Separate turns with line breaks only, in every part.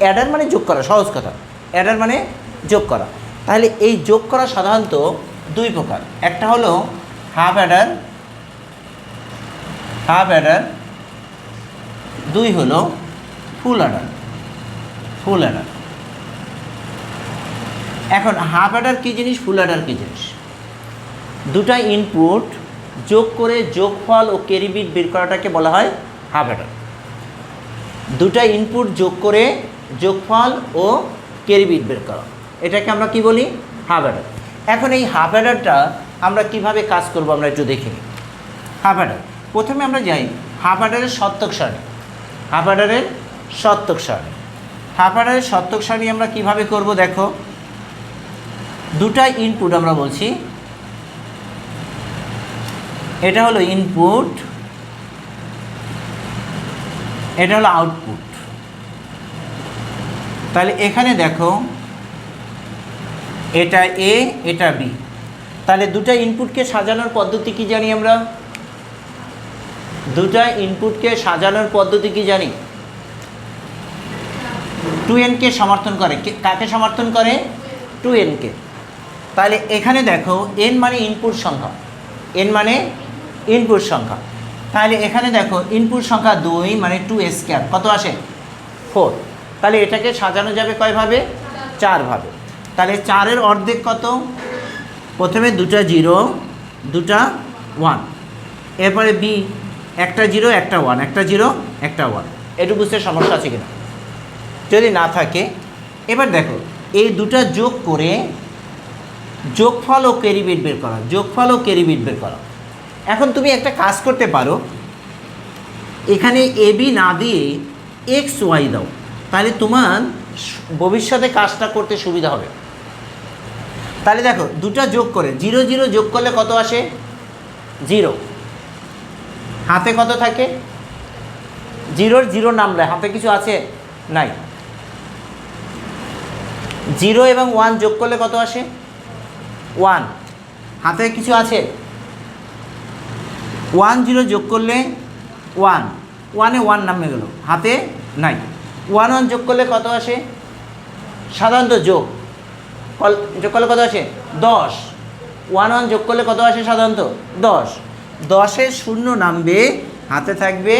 Eder মানে যোগ করা, সহজ কথা, অ্যাডার মানে যোগ করা। তাহলে এই যোগ করা সাধারণত দুই প্রকার, একটা হলো হাফ অ্যাডার, দুই হলো ফুল অ্যাডার। এখন হাফ অ্যাডার কী জিনিস, ফুল অ্যাডার কী জিনিস? দুটা ইনপুট যোগ করে যোগফল ও ক্যারি বিট বের করাটাকে বলা হয় হাফ অ্যাডার। দুটা ইনপুট যোগ করে যোগফল ও ক্যারি বিট বের করা, এটাকে আমরা কি বলি? Half Eder. এখন এই হাফ অ্যাডারটা আমরা কিভাবে কাজ করব আমরা একটু দেখে নিই। হাফ অ্যাডার, প্রথমে আমরা যাই হাফ অ্যাডারের শতক সারণী। হাফ অ্যাডারের শতক সারণী আমরা কিভাবে করব দেখো। দুটা ইনপুট আমরা বলছি, এটা হলো ইনপুট, এটা হলো আউটপুট। তাহলে এখানে দেখো এটা এ, এটা বি। তাহলে দুটা ইনপুটকে সাজানোর পদ্ধতি কি জানি আমরা? দুটা ইনপুটকে সাজানোর পদ্ধতি কি জানি? 2nকে সমর্থন করে। কাকে সমর্থন করে? 2nকে। তাহলে এখানে দেখো n মানে ইনপুট সংখ্যা, n মানে ইনপুট সংখ্যা। তাহলে এখানে দেখো ইনপুট সংখ্যা 2 মানে 2 স্কয়ার, কত আসে? 4। তাহলে এটাকে সাজানো যাবে কয়ভাবে? 4 ভাবে। তাহলে 4-এর অর্ধেক কত? প্রথমে দুটা 0, দুটা 1, এরপরে বি একটা 0 একটা 1, একটা 0 একটা 1। একটু বুঝতে সমস্যা আছে কিনা? যদি না থাকে, এবার দেখো এই দুটা যোগ করে যোগফল ও ক্যারি বিট বের করা। এখন তুমি একটা কাজ করতে পারো, এখানে এ বি না দিয়ে এক্স ওয়াই দাও, তাহলে তোমার ভবিষ্যতে কাজটা করতে সুবিধা হবে। তাহলে দেখো দুটা যোগ করে 0 0 যোগ করলে কত আসে? 0। হাতে কত থাকে? 0 নামলে হাতে কিছু আছে? নাই। 0 এবং 1 যোগ করলে কত আসে? 1। হাতে কিছু আছে? 1 0 যোগ করলে 1, 1-এ 1 নামে গেল, হাতে নাই। 1 1 যোগ করলে কত আসে? সাধারণত যোগ করলে কত আসে? 10। 1 1 যোগ করলে কত আসে সাধারণত? 10। 10-এ 0 নামবে, হাতে থাকবে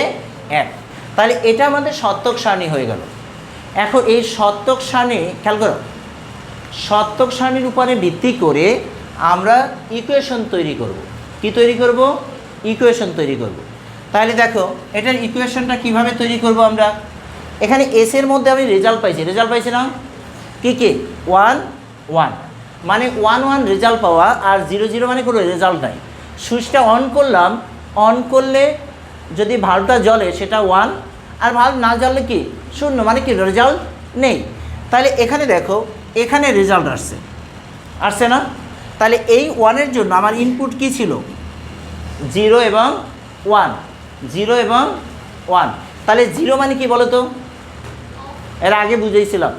1। তাহলে এটা আমাদের শতক সারণী হয়ে গেল। এখন এই শতক সারণী খেয়াল করো, শতক সারণীর উপরে ভিত্তি করে আমরা ইকুয়েশন তৈরি করব। কি তৈরি করব? ইকুয়েশন তৈরি করব। তাহলে দেখো এটার ইকুয়েশনটা কিভাবে তৈরি করব আমরা। এখানে এসের মধ্যে আমি রেজাল্ট পাইছি না? কি 1 1, মানে 1 1 রেজাল্ট পাওয়া, আর 0 0 মানে কোনো রেজাল্ট নাই। সুইচটা অন করলাম, অন করলে যদি ভাল্বটা জ্বলে সেটা 1, আর ভাল্ব না জ্বললে কি 0, মানে কি রেজাল্ট নেই। তাহলে এখানে দেখো এখানে রেজাল্ট আসছে না? তাহলে এই 1-এর জন্য আমার ইনপুট কি ছিল? 0 এবং 1, 0 এবং 1। তাহলে 0 মানে কি বলো তো? এর আগে বুঝেছিলাম,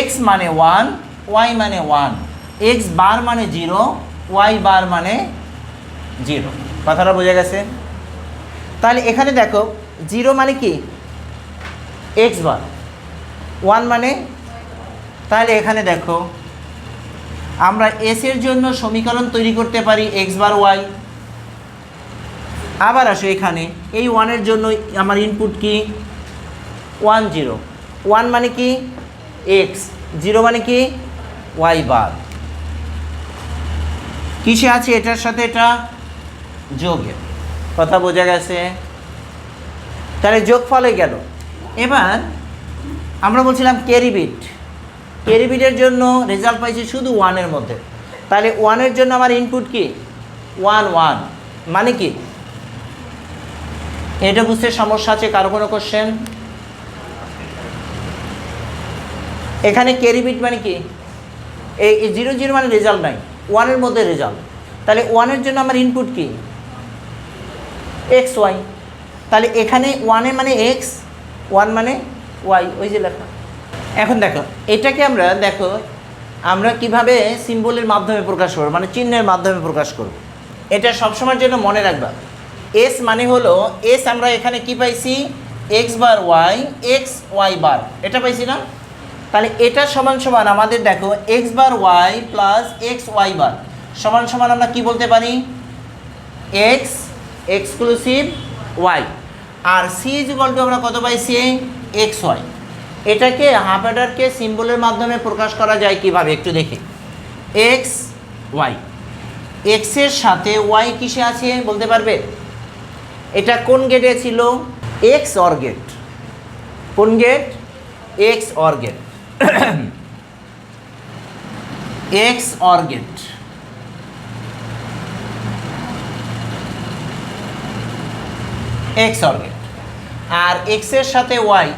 x মানে 1, y মানে 1, x বার মানে 0, y বার মানে 0। কথাটা বোঝা গেছে? তাহলে এখানে দেখো 0 মানে কি? x বার, 1 মানে, তাহলে এখানে দেখো আমরা s এর জন্য সমীকরণ তৈরি করতে পারি x বার y। আবার আসো এখানে এই 1-এর জন্য আমার ইনপুট কি? 1 0, 1 মানে কি? x, 0 মানে কি? y বার। কিসে আছে? এটার সাথে এটা যোগে। কথা বোঝা গেছে? তাহলে যোগফলে গেল। এবার আমরা বলছিলাম ক্যারি বিটের জন্য রেজাল্ট পাইছি শুধু 1-এর মধ্যে। তাহলে 1-এর জন্য আমার ইনপুট কি? 1 1, মানে কি? এটা বুঝতে সমস্যা আছে কারো? কোনো কোশ্চেন? এখানে ক্যারি বিট মানে কি? এই 0 0 মানে রেজাল্ট নাই, 1-এর মধ্যে রেজাল্ট। তাহলে 1-এর জন্য আমার ইনপুট কি? X y. তাহলে এখানে 1-এ মানে এক্স, 1 মানে ওয়াই, ওই যে লেখা। এখন দেখো এটাকে আমরা কিভাবে সিম্বলের মাধ্যমে প্রকাশ করব, মানে চিহ্নের মাধ্যমে প্রকাশ করব। এটা সবসময়ের জন্য মনে রাখবা। এস মানে হলো, এস আমরা এখানে কি পাইছি? X bar y x y bar, এটা পাইছি না? তাহলে এটা সমান সমান আমাদের দেখো x bar y plus x y bar সমান সমান আমরা কি বলতে পারি? X exclusive y. আর সি ইজ ইকুয়াল টু আমরা কত পাইছি? X y. এটাকে হাফ অ্যাডারকে সিম্বলের মাধ্যমে প্রকাশ করা যায় কিভাবে একটু দেখি। এক্স ওয়াই, এক্সের সাথে ওয়াই কিসে আছে বলতে পারবে? এটা কোন গেটে ছিল? X or gate. কোন গেট? X or gate. X or gate. X or gate. আর এক্সের সাথে ওয়াই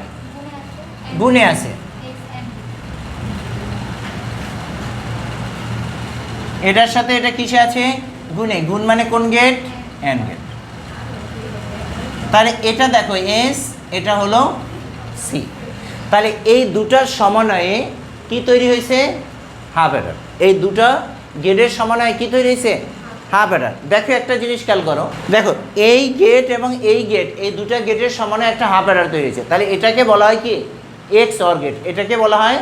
গুণে আছে। এটার সাথে এটা কিসে আছে? গুণে। গুণ মানে কোন গেট? And get. তাহলে এটা দেখো এস, এটা হলো সি। তাহলে এই দুটার সমন্বয়ে কি তৈরি হয়েছে? Half Eder. এই দুটা গেটের সমন্বয়ে কি তৈরি হয়েছে? Half Eder. দেখো একটা জিনিস খেয়াল করো, দেখো এই গেট এবং এই গেট, এই দুটা গেটের সমন্বয়ে একটা হাফ অ্যাডার তৈরি হয়েছে। তাহলে এটাকে বলা হয় কি? X or gate. এটাকে বলা হয়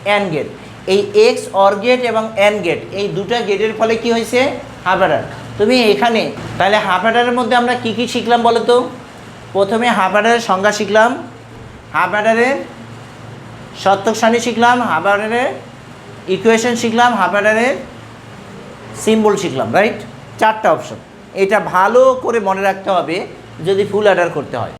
অ্যান্ড গেট। এই এক্স অর গেট এবং অ্যান্ড গেট এই দুটা গেটের ফলে কি হয়েছে? Half adder. তুমি এখানে তাহলে হাফ অ্যাডারের মধ্যে আমরা কি কি শিখলাম বলো তো? প্রথমে হাফ অ্যাডারের সংজ্ঞা শিখলাম, হাফ অ্যাডারের সত্যক সারণী শিখলাম, হাফ অ্যাডারের ইকুয়েশন শিখলাম, হাফ অ্যাডারের সিম্বল শিখলাম, রাইট? 4টা অপশন। এটা ভালো করে মনে রাখতে হবে যদি ফুল অ্যাডার করতে হয়।